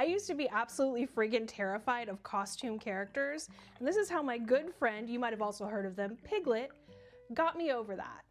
used to be absolutely freaking terrified of costume characters, and this is how my good friend, you might have also heard of them, Piglet, got me over that.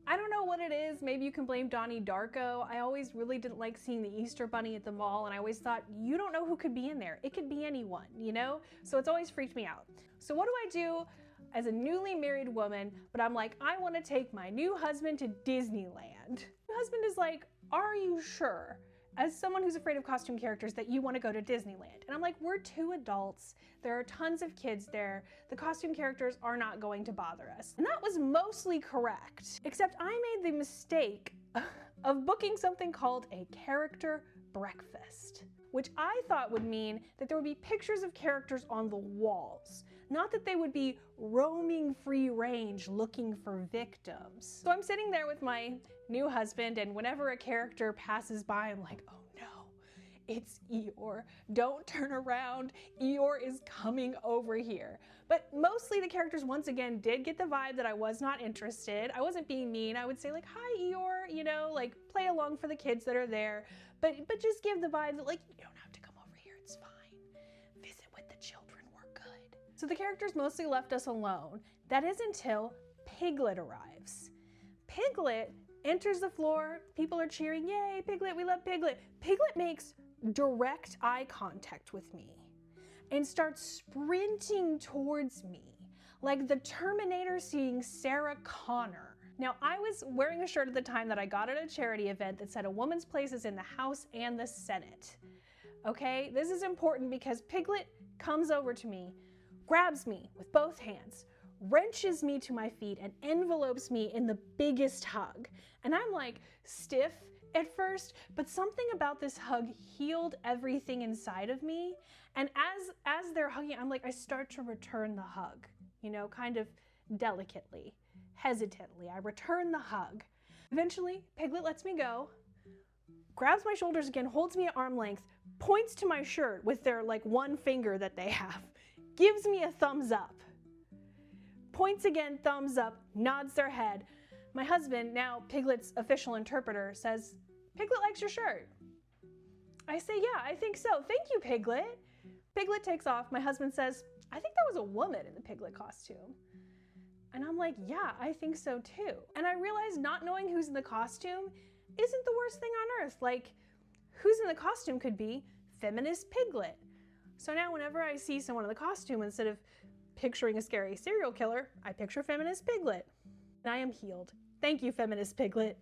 I don't know what it is, maybe you can blame Donnie Darko. I always really didn't like seeing the Easter Bunny at the mall, and I always thought, you don't know who could be in there. It could be anyone, you know? So it's always freaked me out. So what do I do as a newly married woman, but I'm like, I want to take my new husband to Disneyland. My husband is like, are you sure? As someone who's afraid of costume characters, that you want to go to Disneyland. And I'm like, we're two adults. There are tons of kids there. The costume characters are not going to bother us. And that was mostly correct, except I made the mistake of booking something called a character breakfast, which I thought would mean that there would be pictures of characters on the walls, not that they would be roaming free range looking for victims. So I'm sitting there with my new husband, and whenever a character passes by, I'm like, oh no, it's Eeyore. Don't turn around. Eeyore is coming over here. But mostly the characters, once again, did get the vibe that I was not interested. I wasn't being mean. I would say like, hi Eeyore, you know, like play along for the kids that are there, but just give the vibe that like, you don't have to come over here, it's fine. Visit with the children, we're good. So the characters mostly left us alone. That is until Piglet arrives. Piglet enters the floor, people are cheering, yay, Piglet, we love Piglet. Piglet makes direct eye contact with me and starts sprinting towards me like the Terminator seeing Sarah Connor. Now, I was wearing a shirt at the time that I got at a charity event that said a woman's place is in the House and the Senate. Okay, this is important because Piglet comes over to me, grabs me with both hands, wrenches me to my feet, and envelopes me in the biggest hug. And I'm like stiff at first, but something about this hug healed everything inside of me. And as they're hugging, I'm like, I start to return the hug, you know, kind of delicately, hesitantly. I return the hug. Eventually, Piglet lets me go, grabs my shoulders again, holds me at arm length, points to my shirt with their like one finger that they have, gives me a thumbs up, points again, thumbs up, nods their head. My husband, now Piglet's official interpreter, says, Piglet likes your shirt. I say, yeah, I think so. Thank you, Piglet. Piglet takes off. My husband says, I think that was a woman in the Piglet costume. And I'm like, yeah, I think so too. And I realized not knowing who's in the costume isn't the worst thing on earth. Like, who's in the costume could be feminist Piglet. So now whenever I see someone in the costume, instead of picturing a scary serial killer, I picture feminist Piglet. And I am healed. Thank you, feminist Piglet.